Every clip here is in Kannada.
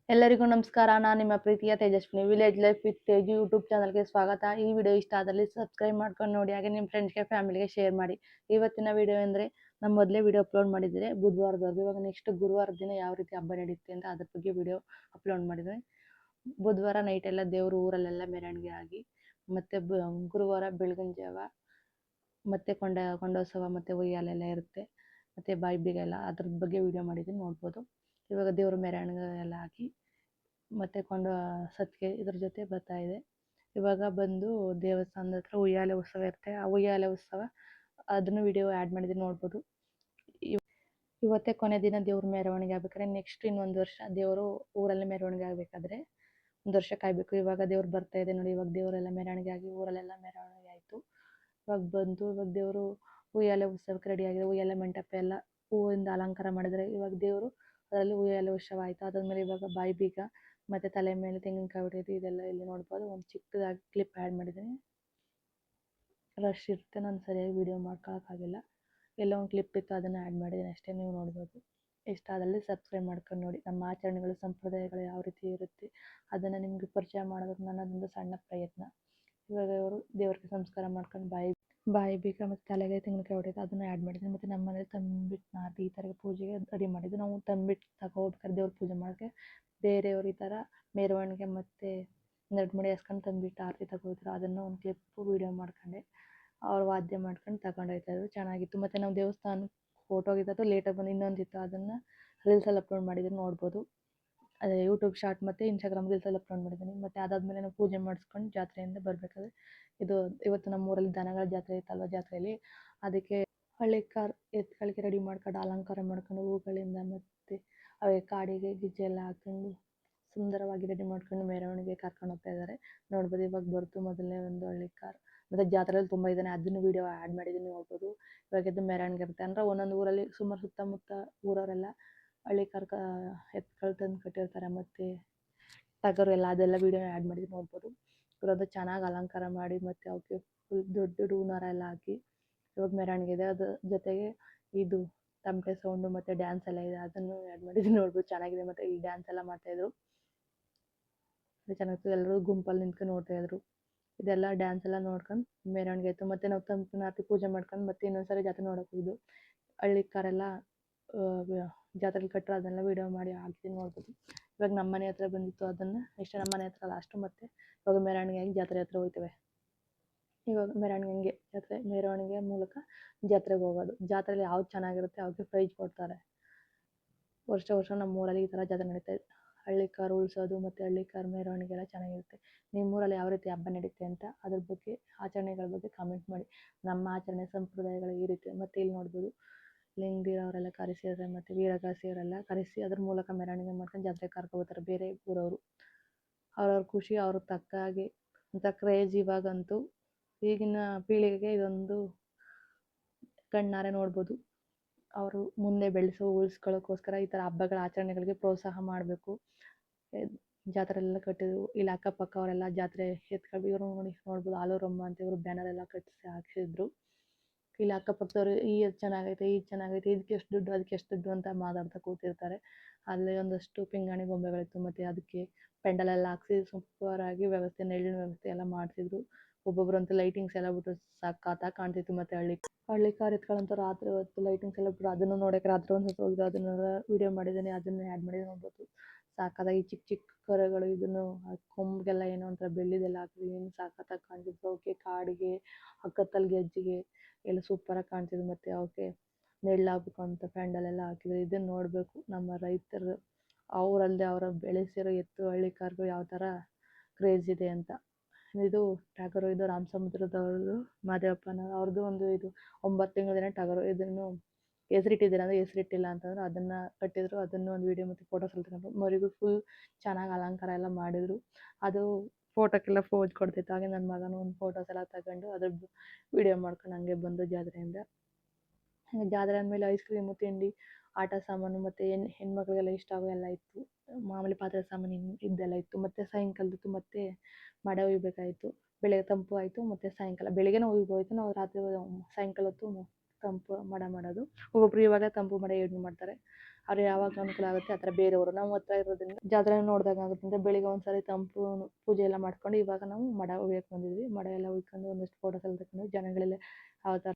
ಎಲ್ಲರಿಗೂ ನಮಸ್ಕಾರ. ನಾನು ನಿಮ್ಮ ಪ್ರೀತಿಯ Tejaswini. Village life with Teju YouTube ಚಾನಲ್‌ಗೆ ಸ್ವಾಗತ. ಈ ವಿಡಿಯೋ ಇಷ್ಟ ಆದಲ್ಲಿ ಸಬ್ಸ್ಕ್ರೈಬ್ ಮಾಡ್ಕೊಂಡು ನೋಡಿ, ಹಾಗೆ ನಿಮ್ಮ ಫ್ರೆಂಡ್ಸ್‌ಗೆ, ಫ್ಯಾಮಿಲಿಗೆ ಶೇರ್ ಮಾಡಿ. ಇವತ್ತಿನ ವಿಡಿಯೋ ಅಂದರೆ ನಾನು ಮೊದಲೇ ವಿಡಿಯೋ ಅಪ್ಲೋಡ್ ಮಾಡಿದ್ದೆ ಬುಧವಾರದವರೆಗೂ. ಇವಾಗ ನೆಕ್ಸ್ಟ್ ಗುರುವಾರದ ದಿನ ಯಾವ ರೀತಿ ಹಬ್ಬ ನಡೆಯುತ್ತೆ ಅಂತ ಅದ್ರ ಬಗ್ಗೆ ವಿಡಿಯೋ ಅಪ್ಲೋಡ್ ಮಾಡಿದ್ದೆ. ಬುಧವಾರ ನೈಟ್ ಎಲ್ಲ ದೇವರು ಊರಲ್ಲೆಲ್ಲ ಮೆರವಣಿಗೆ ಆಗಿ, ಮತ್ತು ಗುರುವಾರ ಬೆಳಗಿನ ಜಾವ ಮತ್ತು ಕೊಂಡೋತ್ಸವ ಮತ್ತು ಉಯ್ಯಾಲೆಲ್ಲ ಇರುತ್ತೆ, ಮತ್ತು ಬಾಯಿ ಬೀಗ ಎಲ್ಲ ಅದ್ರ ಬಗ್ಗೆ ವಿಡಿಯೋ ಮಾಡಿದ್ದೀನಿ, ನೋಡ್ಬೋದು. ಇವಾಗ ದೇವ್ರ ಮೆರವಣಿಗೆ ಎಲ್ಲ ಆಗಿ ಮತ್ತು ಸತ್ತಿಗೆ ಇದ್ರ ಜೊತೆ ಬರ್ತಾ ಇದೆ. ಇವಾಗ ಬಂದು ದೇವಸ್ಥಾನದ ಹತ್ರ ಉಯ್ಯಾಲೆ ಉತ್ಸವ ಇರುತ್ತೆ. ಆ ಉಯ್ಯಾಲೆ ಉತ್ಸವ ಅದನ್ನು ವಿಡಿಯೋ ಆ್ಯಡ್ ಮಾಡಿದ್ದೀನಿ, ನೋಡ್ಬೋದು. ಇವತ್ತೇ ಕೊನೆ ದಿನ ದೇವ್ರ ಮೆರವಣಿಗೆ ಆಗ್ಬೇಕಾದ್ರೆ ನೆಕ್ಸ್ಟ್ ಇನ್ನೊಂದು ವರ್ಷ ದೇವರು ಊರಲ್ಲಿ ಮೆರವಣಿಗೆ ಆಗಬೇಕಾದ್ರೆ ಒಂದು ವರ್ಷ ಕಾಯಬೇಕು. ಇವಾಗ ದೇವ್ರು ಬರ್ತಾ ಇದೆ ನೋಡಿ. ಇವಾಗ ದೇವರೆಲ್ಲ ಮೆರವಣಿಗೆ ಆಗಿ ಊರಲ್ಲೆಲ್ಲ ಮೆರವಣಿಗೆ ಆಯಿತು. ಇವಾಗ ದೇವರು ಉಯ್ಯಾಲೆ ಉತ್ಸವಕ್ಕೆ ರೆಡಿ ಆಗಿದೆ. ಉಯ್ಯಾಲೆ ಮಂಟಪ ಎಲ್ಲ ಹೂವಿಂದ ಅಲಂಕಾರ ಮಾಡಿದರೆ ಇವಾಗ ದೇವರು ಅದರಲ್ಲಿ ಉಯ್ಯಾಲೆ ಉತ್ಸವ ಆಯಿತು. ಅದಾದಮೇಲೆ ಇವಾಗ ಬಾಯಿ ಬೀಗ ಮತ್ತು ತಲೆ ಮೇಲೆ ತೆಂಗಿನಕಾಯಿ ಹೊಡೆಯೋದು ಇದೆಲ್ಲ ಇಲ್ಲಿ ನೋಡ್ಬೋದು. ಒಂದು ಚಿಕ್ಕದಾಗಿ ಕ್ಲಿಪ್ ಆ್ಯಡ್ ಮಾಡಿದ್ದೀನಿ. ರಶ್ ಇರುತ್ತೆ, ನಾನು ಸರಿಯಾಗಿ ವೀಡಿಯೋ ಮಾಡ್ಕೊಳಕ್ಕಾಗಿಲ್ಲ. ಎಲ್ಲ ಒಂದು ಕ್ಲಿಪ್ ಇತ್ತು, ಅದನ್ನು ಆ್ಯಡ್ ಮಾಡಿದ್ದೀನಿ ಅಷ್ಟೇ, ನೀವು ನೋಡ್ಬೋದು. ಇಷ್ಟ ಆದಲ್ಲಿ ಸಬ್ಸ್ಕ್ರೈಬ್ ಮಾಡ್ಕೊಂಡು ನೋಡಿ. ನಮ್ಮ ಆಚರಣೆಗಳು, ಸಂಪ್ರದಾಯಗಳು ಯಾವ ರೀತಿ ಇರುತ್ತೆ ಅದನ್ನು ನಿಮಗೆ ಪರಿಚಯ ಮಾಡೋದಕ್ಕೆ ನನ್ನದೊಂದು ಸಣ್ಣ ಪ್ರಯತ್ನ. ಇವಾಗ ಅವರು ದೇವ್ರಿಗೆ ಸಂಸ್ಕಾರ ಮಾಡ್ಕೊಂಡು ಬಾಯಿ ಬೀಗ ಮತ್ತು ತಲೆಗೆ ತೆಂಗಿನಕಾಯಿ ಹೊಡೆಯೋದು ಅದನ್ನು ಆ್ಯಡ್ ಮಾಡಿದ್ದೀನಿ. ಮತ್ತು ನಮ್ಮ ಮನೇಲಿ ತಂಬಿಟ್ಟು ನಾದಿ ಈ ಥರ ಪೂಜೆಗೆ ರೆಡಿ ಮಾಡಿದ್ದು. ನಾವು ತಂಬಿಟ್ಟು ತಗೋಬೇಕಾದ್ರೆ ದೇವ್ರ ಪೂಜೆ ಮಾಡೋಕ್ಕೆ ಬೇರೆಯವರು ಈ ಥರ ಮೆರವಣಿಗೆ ಮತ್ತು ನಡುಮುಡಿ ಹಾಸ್ಕೊಂಡು ತಂಬಿಟ್ಟು ಆರತಿ ತಗೋತಾರೆ. ಅದನ್ನು ಒಂದು ಕ್ಲಿಪ್ಪು ವೀಡಿಯೋ ಮಾಡ್ಕೊಂಡೆ. ಅವ್ರು ವಾದ್ಯ ಮಾಡ್ಕೊಂಡು ತಗೊಂಡೋಗ್ತಾಯಿದ್ರು, ಚೆನ್ನಾಗಿತ್ತು. ಮತ್ತು ನಾವು ದೇವಸ್ಥಾನಕ್ಕೆ ಫೋಟೋಗಿದ್ದು ಲೇಟಾಗಿ ಬಂದು ಇನ್ನೊಂದಿತ್ತು, ಅದನ್ನು ರೀಲ್ಸಲ್ಲಿ ಅಪ್ಲೋಡ್ ಮಾಡಿದ್ದೀನಿ, ನೋಡ್ಬೋದು. ಅದೇ ಯೂಟ್ಯೂಬ್ ಶಾರ್ಟ್ ಮತ್ತು ಇನ್ಸ್ಟಾಗ್ರಾಮ್ ರೀಲ್ಸಲ್ಲಿ ಅಪ್ಲೋಡ್ ಮಾಡಿದ್ದೀನಿ. ಮತ್ತು ಅದಾದಮೇಲೆ ನಾವು ಪೂಜೆ ಮಾಡಿಸ್ಕೊಂಡು ಜಾತ್ರೆಯಿಂದ ಬರಬೇಕಾದ್ರೆ ಇವತ್ತು ನಮ್ಮ ಊರಲ್ಲಿ ದನಗಳ ಜಾತ್ರೆ ಇತ್ತಲ್ವ, ಜಾತ್ರೆಯಲ್ಲಿ ಅದಕ್ಕೆ ಹಳ್ಳಿ ಕಾರ್ ಎತ್ತುಗಳಿಗೆ ರೆಡಿ ಮಾಡ್ಕೊಂಡು ಅಲಂಕಾರ ಮಾಡ್ಕೊಂಡು ಹೂಗಳಿಂದ ಮತ್ತು ಅವೇ ಕಾಡಿಗೆ ಗಿಜ್ಜೆ ಎಲ್ಲ ಹಾಕ್ಕೊಂಡು ಸುಂದರವಾಗಿ ರೆಡಿ ಮಾಡ್ಕೊಂಡು ಮೆರವಣಿಗೆ ಕರ್ಕೊಂಡು ಹೋಗ್ತಾ ಇದ್ದಾರೆ, ನೋಡ್ಬೋದು. ಇವಾಗ ಬರ್ತು ಮೊದಲನೇ ಒಂದು ಹಳ್ಳಿ ಕಾರ್. ಮತ್ತು ಜಾತ್ರೆಯಲ್ಲಿ ತುಂಬ ಇದ್ದಾನೆ, ಅದನ್ನು ವೀಡಿಯೋ ಆ್ಯಡ್ ಮಾಡಿದ್ದೀನಿ, ನೋಡ್ಬೋದು. ಇವಾಗ ಮೆರವಣಿಗೆ ಇರುತ್ತೆ ಅಂದರೆ ಒಂದೊಂದು ಊರಲ್ಲಿ ಸುಮಾರು ಸುತ್ತಮುತ್ತ ಊರವರೆಲ್ಲ ಹಳ್ಳಿ ಕಾರ್ ಎತ್ತುಗಳು ತಂದು ಕಟ್ಟಿರ್ತಾರೆ. ಮತ್ತು ಟಗರು ಎಲ್ಲ ಅದೆಲ್ಲ ವೀಡಿಯೋ ಆ್ಯಡ್ ಮಾಡಿದ್ದೀನಿ, ನೋಡ್ಬೋದು. ಇರೋದು ಚೆನ್ನಾಗಿ ಅಲಂಕಾರ ಮಾಡಿ ಮತ್ತು ಅವಕ್ಕೆ ಫುಲ್ ದೊಡ್ಡ ದೊಡ್ಡ ಹೂನಾರ ಎಲ್ಲ ಹಾಕಿ ಇವಾಗ ಮೆರವಣಿಗೆ ಇದೆ. ಅದ್ರ ಜೊತೆಗೆ ಇದು ತಮಟೆ ಸೌಂಡು ಮತ್ತು ಡ್ಯಾನ್ಸ್ ಎಲ್ಲ ಇದೆ, ಅದನ್ನು ಆ್ಯಡ್ ಮಾಡಿದ್ದೀನಿ, ನೋಡ್ಬೋದು. ಚೆನ್ನಾಗಿದೆ. ಮತ್ತು ಈ ಡ್ಯಾನ್ಸ್ ಎಲ್ಲ ಮಾಡ್ತಾಯಿದ್ರು, ಚೆನ್ನಾಗಿತ್ತು. ಎಲ್ಲರೂ ಗುಂಪಲ್ಲಿ ನಿಂತ್ಕೊಂಡು ನೋಡ್ತಾಯಿದ್ರು. ಇದೆಲ್ಲ ಡ್ಯಾನ್ಸ್ ಎಲ್ಲ ನೋಡ್ಕೊಂಡು ಮೆರವಣಿಗೆ ಆಯಿತು. ಮತ್ತು ನಾವು ತಂಪಿನ ಆರತಿ ಪೂಜೆ ಮಾಡ್ಕೊಂಡು ಮತ್ತೆ ಇನ್ನೊಂದ್ಸರಿ ಜಾತ್ರೆ ನೋಡೋಕೆ ಹೋಗಿದ್ದು. ಹಳ್ಳಿ ಕಾರೆಲ್ಲ ಜಾತ್ರೆಲಿ ಕಟ್ಟರು, ಅದನ್ನೆಲ್ಲ ವೀಡಿಯೋ ಮಾಡಿ ಹಾಕ್ತೀನಿ, ನೋಡ್ಬೋದು. ಇವಾಗ ನಮ್ಮ ಮನೆ ಹತ್ರ ಬಂದಿತ್ತು, ಅದನ್ನು ನೆಕ್ಸ್ಟ್ ನಮ್ಮ ಮನೆ ಹತ್ರ ಲಾಸ್ಟು. ಮತ್ತು ಇವಾಗ ಮೆರವಣಿಗೆ ಆಗಿ ಜಾತ್ರೆ ಹತ್ರ ಹೋಗ್ತೇವೆ. ಇವಾಗ ಮೆರವಣಿಗೆ ಮೂಲಕ ಜಾತ್ರೆಗೆ ಹೋಗೋದು. ಜಾತ್ರೆಯಲ್ಲಿ ಯಾವ್ದು ಚೆನ್ನಾಗಿರುತ್ತೆ ಅವ್ರಿಗೆ ಪ್ರೈಜ್ ಕೊಡ್ತಾರೆ. ವರ್ಷ ನಮ್ಮ ಊರಲ್ಲಿ ಈ ಥರ ಜಾತ್ರೆ ನಡೀತಾ ಇದೆ. ಹಳ್ಳಿ ಕಾರ್ ಉಳಿಸೋದು ಮತ್ತು ಹಳ್ಳಿ ಕಾರ್ ಮೆರವಣಿಗೆ ಎಲ್ಲ ಚೆನ್ನಾಗಿರುತ್ತೆ. ನಿಮ್ಮೂರಲ್ಲಿ ಯಾವ ರೀತಿ ಹಬ್ಬ ನಡೀತೆ ಅಂತ ಅದ್ರ ಬಗ್ಗೆ, ಆಚರಣೆಗಳ ಬಗ್ಗೆ ಕಾಮೆಂಟ್ ಮಾಡಿ. ನಮ್ಮ ಆಚರಣೆ ಸಂಪ್ರದಾಯಗಳು ಈ ರೀತಿ. ಮತ್ತು ಇಲ್ಲಿ ನೋಡ್ಬೋದು, ಲಿಂಗದಿರೋರೆಲ್ಲ ಕರೆಸಿದ್ದಾರೆ ಮತ್ತು ವೀರಗಾಸೆಯವರೆಲ್ಲ ಕರೆಸಿ ಅದ್ರ ಮೂಲಕ ಮೆರವಣಿಗೆ ಮಾಡ್ಕೊಂಡು ಜಾತ್ರೆಗೆ ಕರ್ಕೊಬೋತಾರೆ ಬೇರೆ ಊರವರು. ಅವ್ರವ್ರ ಖುಷಿ ಅವ್ರಿಗೆ ತಕ್ಕ ಹಾಗೆ ಅಂತ ಕ್ರೇಜ್. ಇವಾಗಂತೂ ಈಗಿನ ಪೀಳಿಗೆಗೆ ಇದೊಂದು ಕಣ್ಣಾರೆ ನೋಡ್ಬೋದು. ಅವರು ಮುಂದೆ ಉಳಿಸ್ಕೊಳ್ಳೋಕ್ಕೋಸ್ಕರ ಈ ಥರ ಹಬ್ಬಗಳ ಆಚರಣೆಗಳಿಗೆ ಪ್ರೋತ್ಸಾಹ ಮಾಡಬೇಕು. ಜಾತ್ರೆಲ್ಲ ಕಟ್ಟಿದ್ರು, ಇಲ್ಲಿ ಅಕ್ಕಪಕ್ಕ ಅವರೆಲ್ಲ ಜಾತ್ರೆ ಎತ್ಕೊಂಡು ಇವರು ನೋಡ್ಬೋದು. ಆಲೂರಮ್ಮ ಅಂತ ಇವರು ಬ್ಯಾನರ್ ಎಲ್ಲ ಕಟ್ಟಿಸಿ ಹಾಕ್ಸಿದ್ರು. ಇಲ್ಲಿ ಅಕ್ಕಪಕ್ಕದವರು ಇದು ಚೆನ್ನಾಗೈತೆ, ಇದಕ್ಕೆ ಎಷ್ಟು ದುಡ್ಡು, ಅದಕ್ಕೆ ಎಷ್ಟು ದುಡ್ಡು ಅಂತ ಮಾತಾಡ್ತಾ ಕೂತಿರ್ತಾರೆ. ಅಲ್ಲಿ ಒಂದಷ್ಟು ಪಿಂಗಾಣಿ ಗೊಂಬೆಗಳಿತ್ತು, ಮತ್ತು ಅದಕ್ಕೆ ಪೆಂಡಲೆಲ್ಲ ಹಾಕ್ಸಿ ಸೂಪರಾಗಿ ವ್ಯವಸ್ಥೆ, ನೆರಳಿನ ವ್ಯವಸ್ಥೆ ಎಲ್ಲ ಮಾಡ್ತಿದ್ರು. ಒಬ್ಬೊಬ್ಬರಂತೂ ಲೈಟಿಂಗ್ಸ್ ಎಲ್ಲ ಬಿಟ್ಟು ಸಖತ್ತಾಗಿ ಕಾಣ್ತಿತ್ತು. ಮತ್ತು ಹಳ್ಳಿ ಕಾರ್ ಎತ್ಕೊಳ್ಳೋಂಥ ರಾತ್ರಿ ಹೊತ್ತು ಲೈಟಿಂಗ್ಸ್ ಎಲ್ಲ ಬಿಟ್ಟು ಅದನ್ನು ನೋಡೋಕೆ ರಾತ್ರಿ ಒಂದು ಹೊತ್ತು ಹೋಗಿದ್ದು, ಅದನ್ನೆಲ್ಲ ವೀಡಿಯೋ ಮಾಡಿದ್ದೀನಿ, ಅದನ್ನು ಆ್ಯಡ್ ಮಾಡಿದ್ದೀನಿ, ನೋಡ್ಬೋದು. ಸಖತ್ತಾಗಿ ಚಿಕ್ಕ ಚಿಕ್ಕ ಕರುಗಳು, ಇದನ್ನು ಕೊಂಬಿಗೆಲ್ಲ ಏನೋ ಒಂಥರ ಬೆಳ್ಳಿದೆಲ್ಲ ಹಾಕಿದ್ದೀನಿ, ಸಖತ್ತಾಗಿ ಕಾಣ್ತಿತ್ತು. ಅವಕ್ಕೆ ಕಾಡಿಗೆ ಕತ್ತಲು ಗೆಜ್ಜೆಗೆ ಎಲ್ಲ ಸೂಪರಾಗಿ ಕಾಣ್ತಿದ್ವು. ಮತ್ತು ಅವಕ್ಕೆ ನೆರಳಾಗಬೇಕು ಅಂತ ಪ್ಯಾಂಡಲೆಲ್ಲ ಹಾಕಿದ್ರು. ಇದನ್ನು ನೋಡಬೇಕು ನಮ್ಮ ರೈತರು ಅವರಲ್ಲದೆ ಅವರ ಬೆಳೆಸಿರೋ ಎತ್ತು ಹಳ್ಳಿ ಕಾರ್ಗಳು ಯಾವ ಥರ ಕ್ರೇಜ್ ಇದೆ ಅಂತ. ಇದು ಟಗರು, ಇದು ರಾಮಸಮುದ್ರದವ್ರದ್ದು ಮಾದೇವಪ್ಪನ ಅವ್ರದ್ದು ಒಂದು ಇದು 9 ತಿಂಗಳ ದಿನ ಟಗರು. ಇದನ್ನು ಹೆಸರಿಟ್ಟಿದ್ದೀರ ಅಂದರೆ ಹೆಸರಿಟ್ಟಿಲ್ಲ ಅಂತಂದ್ರೆ ಅದನ್ನು ಕಟ್ಟಿದ್ರು, ಅದನ್ನು ಒಂದು ವೀಡಿಯೋ ಮತ್ತು ಫೋಟೋಸ್ ಎಲ್ಲ ತಗೊಂಡು ಮರಿಗೂ ಫುಲ್ ಚೆನ್ನಾಗಿ ಅಲಂಕಾರ ಎಲ್ಲ ಮಾಡಿದರು. ಅದು ಫೋಟೋಕ್ಕೆಲ್ಲ ಪೋಸ್ ಕೊಡ್ತಿತ್ತು. ಹಾಗೆ ನನ್ನ ಮಗನೂ ಒಂದು ಫೋಟೋಸ್ ಎಲ್ಲ ತಗೊಂಡು ಅದ್ರದ್ದು ವೀಡಿಯೋ ಮಾಡ್ಕೊಂಡು ಹಂಗೆ ಬಂದು ಜಾತ್ರೆಯಿಂದ. ಜಾತ್ರೆ ಆದಮೇಲೆ ಐಸ್ ಕ್ರೀಮು, ತಿಂಡಿ, ಆಟ ಸಾಮಾನು ಮತ್ತು ಹೆಣ್ಮಕ್ಳಿಗೆಲ್ಲ ಇಷ್ಟ ಆಗೋ ಎಲ್ಲ ಇತ್ತು. ಮಾಮೂಲಿ ಪಾತ್ರೆ ಸಾಮಾನು ಇದೆಲ್ಲ ಇತ್ತು. ಮತ್ತು ಸಾಯಂಕಾಲದ್ದು ಮತ್ತೆ ಮಡೆ ಒಯ್ಯಬೇಕಾಯಿತು. ಬೆಳಗ್ಗೆ ತಂಪು ಆಯಿತು ಮತ್ತು ಸಾಯಂಕಾಲ ಬೆಳಗ್ಗೆನೇ ಹೋಯ್ತು, ನಾವು ರಾತ್ರಿ ಸಾಯಂಕಾಲ ಹೊತ್ತು ತಂಪು ಮಡ ಮಾಡೋದು. ಒಬ್ಬೊಬ್ರು ಇವಾಗ ತಂಪು ಮಡ ಯೂಸ್ ಮಾಡ್ತಾರೆ. ಅವ್ರು ಯಾವಾಗ ಅನುಕೂಲ ಆಗುತ್ತೆ ಆ ಥರ ಬೇರೆಯವರು ನಾವು ಹತ್ರ ಇರೋದ್ರಿಂದ ಜಾತ್ರೆ ನೋಡಿದಾಗ ಆಗುತ್ತೆ. ಬೆಳಿಗ್ಗೆ ಒಂದ್ಸರಿ ತಂಪು ಪೂಜೆ ಎಲ್ಲ ಮಾಡ್ಕೊಂಡು ಇವಾಗ ನಾವು ಮಡ ಉಯ್ಯಕ್ಕೆ ಬಂದಿದ್ವಿ. ಮಡ ಎಲ್ಲ ಉಯ್ಕೊಂಡು ಒಂದಷ್ಟು ಫೋಟೋಸ್ ಎಲ್ಲ ತಗೊಂಡು ಜನಗಳೆಲ್ಲ ಯಾವ ಥರ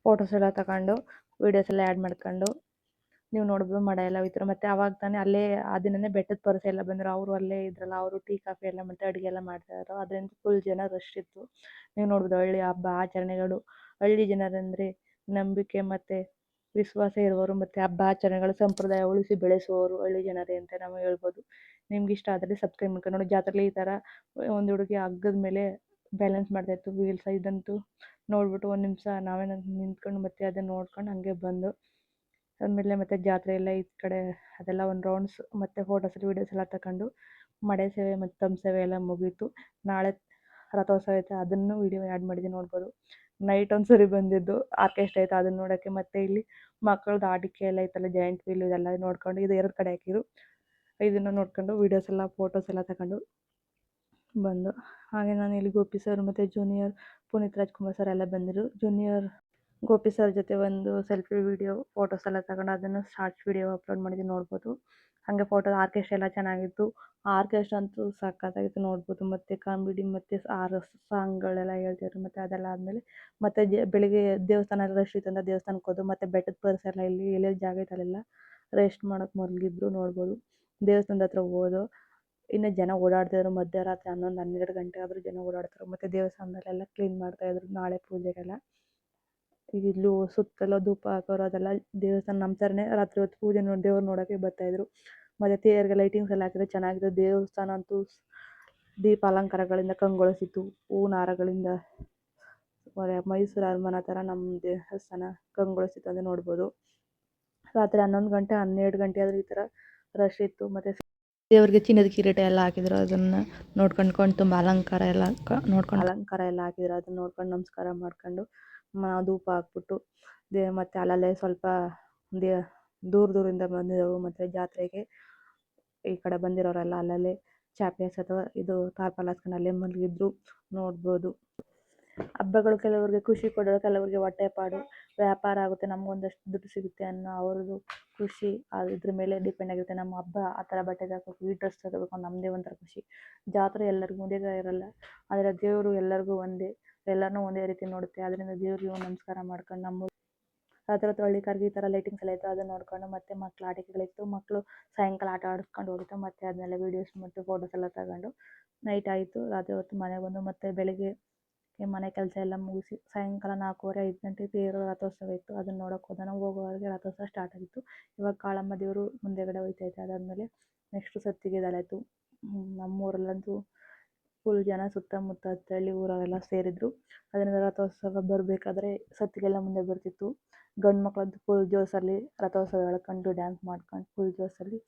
ಫೋಟೋಸ್ ಎಲ್ಲ ತಗೊಂಡು ವೀಡಿಯೋಸ್ ಎಲ್ಲ ಆ್ಯಡ್ ಮಾಡ್ಕೊಂಡು ನೀವು ನೋಡ್ಬೋದು ಮಡ ಎಲ್ಲ ಉಯ್ತಾರೆ. ಮತ್ತು ಅವಾಗ ತಾನೇ ಅಲ್ಲೇ ಆ ದಿನನೇ ಬೆಟ್ಟದ ಪರಸೆ ಎಲ್ಲ ಬಂದರು. ಅವರು ಅಲ್ಲೇ ಇದ್ರಲ್ಲ, ಅವರು ಟೀ ಕಾಫಿ ಎಲ್ಲ ಮತ್ತು ಅಡುಗೆ ಎಲ್ಲ ಮಾಡ್ತಾಯಿದ್ರು. ಅದರಿಂದ ಫುಲ್ ಜನ ರಶ್ ಇತ್ತು. ನೀವು ನೋಡ್ಬೋದು ಹಳ್ಳಿ ಹಬ್ಬ ಆಚರಣೆಗಳು, ಹಳ್ಳಿ ಜನರಂದರೆ ನಂಬಿಕೆ ಮತ್ತು ವಿಶ್ವಾಸ ಇರುವವರು ಮತ್ತು ಹಬ್ಬ ಆಚರಣೆಗಳು ಸಂಪ್ರದಾಯ ಉಳಿಸಿ ಬೆಳೆಸುವವರು ಹಳ್ಳಿ ಜನರೇ ಅಂತ ನಾವು ಹೇಳ್ಬೋದು. ನಿಮ್ಗೆ ಇಷ್ಟ ಆದರೆ ಸಬ್ಸ್ಕ್ರೈಬ್ ಮಾಡ್ಕೊಂಡು ನೋಡಿ. ಜಾತ್ರೆಲಿ ಈ ಥರ ಒಂದು ಹುಡುಗಿ ಹಗ್ಗದ ಮೇಲೆ ಬ್ಯಾಲೆನ್ಸ್ ಮಾಡ್ತಾಯಿತ್ತು ವೀಲ್ಸ್. ಇದಂತೂ ನೋಡ್ಬಿಟ್ಟು ಒಂದು ನಿಮಿಷ ನಾವೇ ನಿಂತ್ಕೊಂಡು ಮತ್ತು ಅದನ್ನು ನೋಡ್ಕೊಂಡು ಹಂಗೆ ಬಂದು ಆದಮೇಲೆ ಮತ್ತು ಜಾತ್ರೆ ಎಲ್ಲ ಈ ಕಡೆ ಅದೆಲ್ಲ ಒಂದು ರೌಂಡ್ಸ್ ಮತ್ತು ಫೋಟೋಸ್ ವೀಡಿಯೋಸ್ ಎಲ್ಲ ತಗೊಂಡು ಮಡೆ ಸೇವೆ ಮತ್ತು ತಮ್ಮ ಸೇವೆ ಎಲ್ಲ ಮುಗೀತು. ನಾಳೆ ರಥೋತ್ಸವ ಐತೆ, ಅದನ್ನು ವೀಡಿಯೋ ಆ್ಯಡ್ ಮಾಡಿದ್ದೀನಿ ನೋಡ್ಬೋದು. ನೈಟ್ ಒಂದು ಸರಿ ಬಂದಿದ್ದು ಆರ್ಕೆಸ್ಟ್ರಾ ಐತೆ ಅದನ್ನು ನೋಡೋಕ್ಕೆ. ಮತ್ತು ಇಲ್ಲಿ ಮಕ್ಕಳದ್ದು ಆಟಿಕೆ ಎಲ್ಲ ಐತಲ್ಲ, ಜಾಯಿಂಟ್ ವೀಲ್, ಇದೆಲ್ಲ ನೋಡ್ಕೊಂಡು ಇದು 2 ಕಡೆ ಹಾಕಿದ್ರು. ಇದನ್ನು ನೋಡ್ಕೊಂಡು ವೀಡಿಯೋಸ್ ಎಲ್ಲ ಫೋಟೋಸ್ ಎಲ್ಲ ತಗೊಂಡು ಬಂದು. ಹಾಗೆ ನಾನು ಇಲ್ಲಿ ಗೋಪಿ ಸರ್ ಮತ್ತು ಜೂನಿಯರ್ ಪುನೀತ್ ರಾಜ್ಕುಮಾರ್ ಸರ್ ಎಲ್ಲ ಬಂದಿದ್ರು. ಜೂನಿಯರ್ ಗೋಪಿ ಸರ್ ಜೊತೆ ಒಂದು ಸೆಲ್ಫಿ ವೀಡಿಯೋ ಫೋಟೋಸ್ ಎಲ್ಲ ತಗೊಂಡು ಅದನ್ನು ಶಾರ್ಟ್ಸ್ ವೀಡಿಯೋ ಅಪ್ಲೋಡ್ ಮಾಡಿದ್ದೀನಿ ನೋಡ್ಬೋದು. ಹಾಗೆ ಫೋಟೋ ಆರ್ಕೆಸ್ಟ್ರಾ ಎಲ್ಲ ಚೆನ್ನಾಗಿತ್ತು. ಆರ್ಕೆಸ್ಟ್ರಾ ಅಂತೂ ಸಖತ್ತಾಗಿತ್ತು ನೋಡ್ಬೋದು. ಮತ್ತು ಕಾಮಿಡಿ ಮತ್ತು ಸಾಂಗ್ಗಳೆಲ್ಲ ಹೇಳ್ತಿದ್ರು. ಮತ್ತು ಅದೆಲ್ಲ ಆದಮೇಲೆ ಮತ್ತು ಬೆಳಿಗ್ಗೆ ದೇವಸ್ಥಾನ ರಶ್ ಇತ್ತಂತ ದೇವಸ್ಥಾನಕ್ಕೆ ಹೋದು. ಮತ್ತು ಬೆಟ್ಟದ ಪರ್ಸ್ ಎಲ್ಲ ಇಲ್ಲಿ ಎಲ್ಲೆಲ್ಲಿ ಜಾಗ ಇತ್ತಲ್ಲೆಲ್ಲ ರೆಸ್ಟ್ ಮಾಡೋಕ್ಕೆ ಮಲಗಿದ್ರು ನೋಡ್ಬೋದು. ದೇವಸ್ಥಾನದ ಹತ್ರ ಹೋದು ಇನ್ನು ಜನ ಓಡಾಡ್ತಿದ್ರು. ಮಧ್ಯರಾತ್ರಿ 11-12 ಗಂಟೆ ಆದರೂ ಜನ ಓಡಾಡ್ತಾರೆ. ಮತ್ತು ದೇವಸ್ಥಾನದಲ್ಲೆಲ್ಲ ಕ್ಲೀನ್ ಮಾಡ್ತಾಯಿದ್ರು ನಾಳೆ ಪೂಜೆಗೆಲ್ಲ. ಇಲ್ಲೂ ಸುತ್ತಲೂ ಧೂಪ ಹಾಕೋರು ಅದೆಲ್ಲ ದೇವಸ್ಥಾನ ನಮ್ಮ ಥರನೇ ರಾತ್ರಿ ಹೊತ್ತು ಪೂಜೆ ನೋಡಿ ದೇವ್ರು ನೋಡೋಕ್ಕೆ ಬರ್ತಾಯಿದ್ರು. ಮತ್ತು ತೇರಿಗೆ ಲೈಟಿಂಗ್ಸ್ ಎಲ್ಲ ಹಾಕಿದ್ರೆ ಚೆನ್ನಾಗಿತ್ತು. ದೇವಸ್ಥಾನ ಅಂತೂ ದೀಪ ಅಲಂಕಾರಗಳಿಂದ ಕಂಗೊಳಿಸಿತ್ತು. ಹೂವಿನ ಹಾರಗಳಿಂದ ಮೈಸೂರು ಅರಮನೆ ಥರ ನಮ್ಮ ದೇವಸ್ಥಾನ ಕಂಗೊಳಿಸಿತ್ತು ಅಂತ ನೋಡ್ಬೋದು. ರಾತ್ರಿ 11 ಗಂಟೆ 12 ಗಂಟೆ ಆದರೂ ಈ ಥರ ರಶ್ ಇತ್ತು. ಮತ್ತು ದೇವರಿಗೆ ಚಿನ್ನದ ಕಿರೀಟ ಎಲ್ಲ ಹಾಕಿದ್ರು. ಅದನ್ನು ನೋಡ್ಕೊಂಡು ತುಂಬ ಅಲಂಕಾರ ಎಲ್ಲ ಹಾಕಿದ್ರು. ಅದನ್ನು ನೋಡ್ಕೊಂಡು ನಮಸ್ಕಾರ ಮಾಡ್ಕೊಂಡು ಧೂಪ ಹಾಕ್ಬಿಟ್ಟು ಮತ್ತು ಅಲ್ಲಲ್ಲೇ ಸ್ವಲ್ಪ ದೂರದಿಂದ ಬಂದಿರೋರು ಮತ್ತು ಜಾತ್ರೆಗೆ ಈ ಕಡೆ ಬಂದಿರೋರೆಲ್ಲ ಅಲ್ಲಲ್ಲೇ ಚಾಪೆ ಅಥವಾ ಇದು ತಾರ್ಪಾಲ್ ಹಾಸ್ಕೊಂಡು ಅಲ್ಲೇ ಮಲಗಿದ್ರು ನೋಡ್ಬೋದು. ಹಬ್ಬಗಳು ಕೆಲವರಿಗೆ ಖುಷಿ ಕೊಡೋದು, ಕೆಲವರಿಗೆ ಹೊಟ್ಟೆಪಾಡು, ವ್ಯಾಪಾರ ಆಗುತ್ತೆ, ನಮಗೊಂದಷ್ಟು ದುಡ್ಡು ಸಿಗುತ್ತೆ ಅನ್ನೋ ಅವ್ರದ್ದು ಖುಷಿ ಇದ್ರ ಮೇಲೆ ಡಿಪೆಂಡ್ ಆಗಿರುತ್ತೆ. ನಮ್ಮ ಹಬ್ಬ ಆ ಥರ ಬಟ್ಟೆ ತಗೋಬೇಕು, ಈ ಡ್ರೆಸ್ ತಗೋಬೇಕು, ನಮ್ಮದೇ ಒಂಥರ ಖುಷಿ. ಜಾತ್ರೆ ಎಲ್ಲರಿಗೂ ಒಂದೇ ಥರ ಇರಲ್ಲ. ಆದರೆ ದೇವರು ಎಲ್ಲರಿಗೂ ಒಂದೇ, ಎಲ್ಲರನ್ನೂ ಒಂದೇ ರೀತಿ ನೋಡುತ್ತೆ. ಅದರಿಂದ ದೇವ್ರಿಗೆ ನಮಸ್ಕಾರ ಮಾಡ್ಕೊಂಡು ನಮ್ಮ ರಾತ್ರಿ ಹಳ್ಳಿ ಕರ್ಗೆ ಈ ಥರ ಲೈಟಿಂಗ್ಸ್ ಎಲ್ಲ ಇತ್ತು ಅದನ್ನು ನೋಡ್ಕೊಂಡು. ಮತ್ತು ಮಕ್ಳು ಆಟಿಕೆಗಳಿತ್ತು, ಮಕ್ಕಳು ಸಾಯಂಕಾಲ ಆಟ ಆಡಿಸ್ಕೊಂಡು ಹೋಗುತ್ತೆ. ಮತ್ತು ಅದನ್ನೆಲ್ಲ ವೀಡಿಯೋಸ್ ಮತ್ತು ಫೋಟೋಸ್ ಎಲ್ಲ ತಗೊಂಡು ನೈಟ್ ಆಯಿತು. ರಾತ್ರಿ ಹೊತ್ತು ಮನೆಗೆ ಬಂದು ಮತ್ತು ಬೆಳಗ್ಗೆ ಮನೆ ಕೆಲಸ ಎಲ್ಲ ಮುಗಿಸಿ ಸಾಯಂಕಾಲ 4:30-5 ಗಂಟೆಗೆ ದೇವರ ರಥೋತ್ಸವ ಇತ್ತು. ಅದನ್ನು ನೋಡೋಕೆ ಹೋದ. ನಾವು ಹೋಗುವವರೆಗೆ ರಥೋತ್ಸವ ಸ್ಟಾರ್ಟ್ ಆಗಿತ್ತು. ಇವಾಗ ಕಾಳಮ್ಮ ದೇವರು ಮುಂದೆಗಡೆ ಹೋಯ್ತೈತೆ. ಅದಾದಮೇಲೆ ನೆಕ್ಸ್ಟು ಸತ್ತಿಗೆದಲ್ಲಾಯಿತು. ನಮ್ಮೂರಲ್ಲಂತೂ ಫುಲ್ ಜನ ಸುತ್ತಮುತ್ತ ಹಳ್ಳಿ ಊರವರೆಲ್ಲ ಸೇರಿದ್ರು. ಅದರಿಂದ ರಥೋತ್ಸವ ಬರಬೇಕಾದ್ರೆ ಸತ್ತಿಗೆಲ್ಲ ಮುಂದೆ ಬರ್ತಿತ್ತು. ಗಂಡು ಮಕ್ಕಳಂತೂ ಫುಲ್ ಜೋಶಲ್ಲಿ ರಥೋತ್ಸವ ಎಳ್ಕೊಂಡು ಡ್ಯಾನ್ಸ್ ಮಾಡ್ಕೊಂಡು ಫುಲ್ ಜೋಶಲ್ಲಿ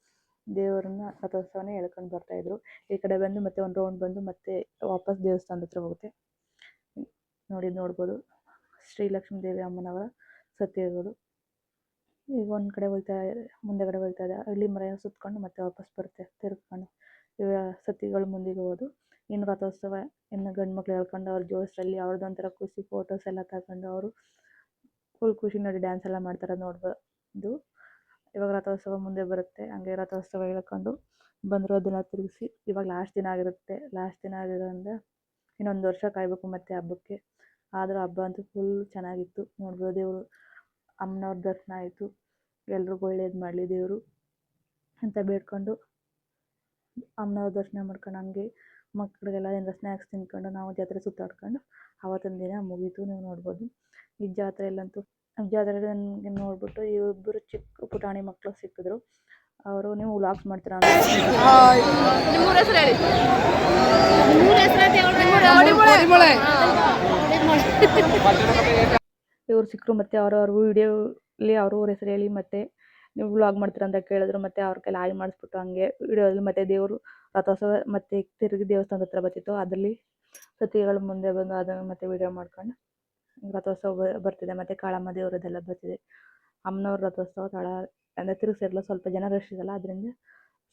ದೇವರನ್ನ ರಥೋತ್ಸವನೇ ಎಳ್ಕೊಂಡು ಬರ್ತಾಯಿದ್ರು. ಈ ಕಡೆ ಬಂದು ಮತ್ತೆ ಒಂದು ರೌಂಡ್ ಬಂದು ಮತ್ತೆ ವಾಪಸ್ ದೇವಸ್ಥಾನದ ಹತ್ರ ಹೋಗುತ್ತೆ. ನೋಡ್ಬೋದು ಶ್ರೀಲಕ್ಷ್ಮೀ ದೇವಿ ಅಮ್ಮನವರ ಸತ್ತಿಗೆಗಳು. ಈಗ ಒಂದು ಕಡೆ ಮುಂದೆಗಡೆ ಹೋಗ್ತಾ ಇದೆ. ಹಳ್ಳಿ ಮರ ಸುತ್ಕೊಂಡು ಮತ್ತೆ ವಾಪಸ್ ಬರುತ್ತೆ ತಿರ್ಕೊಂಡು. ಇವಾಗ ಸತ್ತಿಗೆಗಳು ಮುಂದಿಗೆ ಹೋದು. ಇನ್ನು ರಥೋತ್ಸವ ಇನ್ನು ಗಂಡು ಮಕ್ಳು ಹೇಳ್ಕೊಂಡು ಅವ್ರ ಜೋಶಲ್ಲಿ ಅವ್ರದ್ದೊಂಥರ ಖುಷಿ ಫೋಟೋಸ್ ಎಲ್ಲ ತಗೊಂಡು ಅವರು ಫುಲ್ ಖುಷಿ ನೋಡಿ ಡ್ಯಾನ್ಸ್ ಎಲ್ಲ ಮಾಡ್ತಾರೆ ನೋಡ್ಬೋದು. ಇವಾಗ ರಥೋತ್ಸವ ಮುಂದೆ ಬರುತ್ತೆ. ಹಂಗೆ ರಥೋತ್ಸವ ಹೇಳ್ಕೊಂಡು ಬಂದರು. ಅದನ್ನು ತಿರುಗಿಸಿ ಇವಾಗ ಲಾಸ್ಟ್ ದಿನ ಆಗಿರುತ್ತೆ. ಲಾಸ್ಟ್ ದಿನ ಆಗಿರೋದ್ರಿಂದ ಇನ್ನೊಂದು ವರ್ಷ ಕಾಯಬೇಕು ಮತ್ತೆ ಹಬ್ಬಕ್ಕೆ. ಆದರೂ ಹಬ್ಬ ಅಂತೂ ಫುಲ್ ಚೆನ್ನಾಗಿತ್ತು ನೋಡ್ಬೋದು. ದೇವರು ಅಮ್ಮನವ್ರ ದರ್ಶನ ಆಯಿತು. ಎಲ್ರಿಗೂ ಒಳ್ಳೇದು ಮಾಡಲಿ ದೇವರು ಅಂತ ಬೇಡ್ಕೊಂಡು ಅಮ್ಮನವ್ರ ದರ್ಶನ ಮಾಡ್ಕೊಂಡು ಹಂಗೆ ಮಕ್ಕಳಿಗೆಲ್ಲ ಏನಾರ ಸ್ನ್ಯಾಕ್ಸ್ ತಿನ್ಕೊಂಡು ನಾವು ಜಾತ್ರೆ ಸುತ್ತಾಡ್ಕೊಂಡು ಆವತ್ತಿನ ದಿನ ಮುಗೀತು. ನೀವು ನೋಡ್ಬೋದು ಈ ಜಾತ್ರೆಯಲ್ಲಂತೂ. ಜಾತ್ರೆಯಲ್ಲಿ ನನಗೆ ನೋಡ್ಬಿಟ್ಟು ಇಬ್ಬರು ಚಿಕ್ಕ ಪುಟಾಣಿ ಮಕ್ಕಳು ಸಿಕ್ಕಿದ್ರು. ಅವರು ನೀವು ವ್ಲಾಗ್ಸ್ ಮಾಡ್ತೀರಾ ಅಂತ ಇವ್ರು ಸಿಕ್ಕರು. ಮತ್ತು ಅವ್ರವ್ರ ವೀಡಿಯೋಲಿ ಅವ್ರ ಹೆಸರು ಹೇಳಿ ಮತ್ತು ನೀವು ವ್ಲಾಗ್ ಮಾಡ್ತೀರಾ ಅಂತ ಕೇಳಿದ್ರು. ಮತ್ತು ಅವ್ರ ಕೈಲಿ ಹಾಯ್ ಮಾಡಿಸ್ಬಿಟ್ಟು ಹಂಗೆ ವೀಡಿಯೋದಲ್ಲಿ ಮತ್ತು ದೇವರು ರಥೋತ್ಸವ ಮತ್ತು ತಿರುಗಿ ದೇವಸ್ಥಾನದ ಹತ್ರ ಬರ್ತಿತ್ತು. ಅದರಲ್ಲಿ ಸತ್ತಿಗೆಗಳು ಮುಂದೆ ಬಂದು ಅದನ್ನು ಮತ್ತು ವೀಡಿಯೋ ಮಾಡ್ಕೊಂಡು ರಥೋತ್ಸವ ಬರ್ತಿದೆ. ಮತ್ತು ಕಾಳಮ್ಮ ದೇವರದೆಲ್ಲ ಬರ್ತಿದೆ. ಅಮ್ಮನವ್ರ ರಥೋತ್ಸವ ತಡ ಅಂದರೆ ತಿರುಗಿಸಿರಲ್ಲ, ಸ್ವಲ್ಪ ಜನ ರಶ್ ಇದಲ್ಲ, ಅದರಿಂದ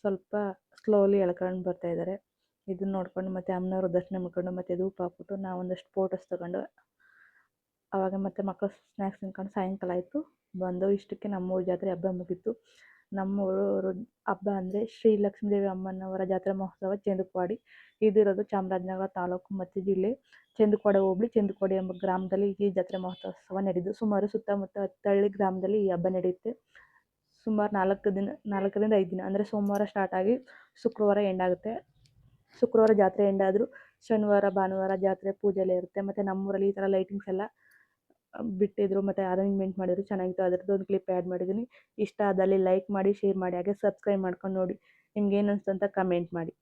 ಸ್ವಲ್ಪ ಸ್ಲೋಲಿ ಎಳ್ಕೊಂಡು ಬರ್ತಾಯಿದ್ದಾರೆ. ಇದನ್ನು ನೋಡ್ಕೊಂಡು ಮತ್ತು ಅಮ್ಮನವ್ರ ದರ್ಶನ ಮಾಡ್ಕೊಂಡು ಮತ್ತು ಧೂಪ ಹಾಕ್ಬಿಟ್ಟು ನಾವು ಒಂದಷ್ಟು ಫೋಟೋಸ್ ತಗೊಂಡು ಆವಾಗ ಮತ್ತೆ ಮಕ್ಕಳು ಸ್ನ್ಯಾಕ್ಸ್ ತಿನ್ಕೊಂಡು ಸಾಯಂಕಾಲ ಆಯಿತು. ಬಂದು ಇಷ್ಟಕ್ಕೆ ನಮ್ಮೂರ ಜಾತ್ರೆ ಹಬ್ಬ ಮುಗೀತು. ನಮ್ಮೂರು ಹಬ್ಬ ಅಂದರೆ ಶ್ರೀ ಲಕ್ಷ್ಮೀದೇವಿ ಅಮ್ಮನವರ ಜಾತ್ರಾ ಮಹೋತ್ಸವ ಚಂದುಕವಾಡಿ. ಇದಿರೋದು ಚಾಮರಾಜನಗರ ತಾಲೂಕು ಮತ್ತು ಜಿಲ್ಲೆ ಚಂದುಕವಾಡಿ ಹೋಬಳಿ ಚಂದುಕವಾಡಿ ಎಂಬ ಗ್ರಾಮದಲ್ಲಿ ಈ ಜಾತ್ರಾ ಮಹೋತ್ಸವ ನಡೆದು ಸುಮಾರು ಸುತ್ತಮುತ್ತ 10 ಹಳ್ಳಿ ಗ್ರಾಮದಲ್ಲಿ ಈ ಹಬ್ಬ ನಡೆಯುತ್ತೆ. ಸುಮಾರು 4ರಿಂದ 5 ದಿನ ಅಂದರೆ ಸೋಮವಾರ ಸ್ಟಾರ್ಟ್ ಆಗಿ ಶುಕ್ರವಾರ ಎಂಡ್ ಆಗುತ್ತೆ. ಶುಕ್ರವಾರ ಜಾತ್ರೆ ಎಂಡ್ ಆದರೂ ಶನಿವಾರ ಭಾನುವಾರ ಜಾತ್ರೆ ಪೂಜೆ ಎಲ್ಲ ಇರುತ್ತೆ. ಮತ್ತು ನಮ್ಮೂರಲ್ಲಿ ಈ ಥರ ಲೈಟಿಂಗ್ಸ್ ಎಲ್ಲ ಬಿಟ್ಟಿದ್ರು ಮತ್ತು ಅರೇಂಜ್ಮೆಂಟ್ ಮಾಡಿದ್ರು, ಚೆನ್ನಾಗಿತ್ತು. ಅದರದ್ದು ಒಂದು ಕ್ಲಿಪ್ ಆ್ಯಡ್ ಮಾಡಿದ್ದೀನಿ. ಇಷ್ಟ ಆದಲ್ಲಿ ಲೈಕ್ ಮಾಡಿ, ಶೇರ್ ಮಾಡಿ, ಹಾಗೆ ಸಬ್ಸ್ಕ್ರೈಬ್ ಮಾಡ್ಕೊಂಡು ನೋಡಿ. ನಿಮ್ಗೆ ಏನು ಅನಿಸ್ತು ಅಂತ ಕಮೆಂಟ್ ಮಾಡಿ.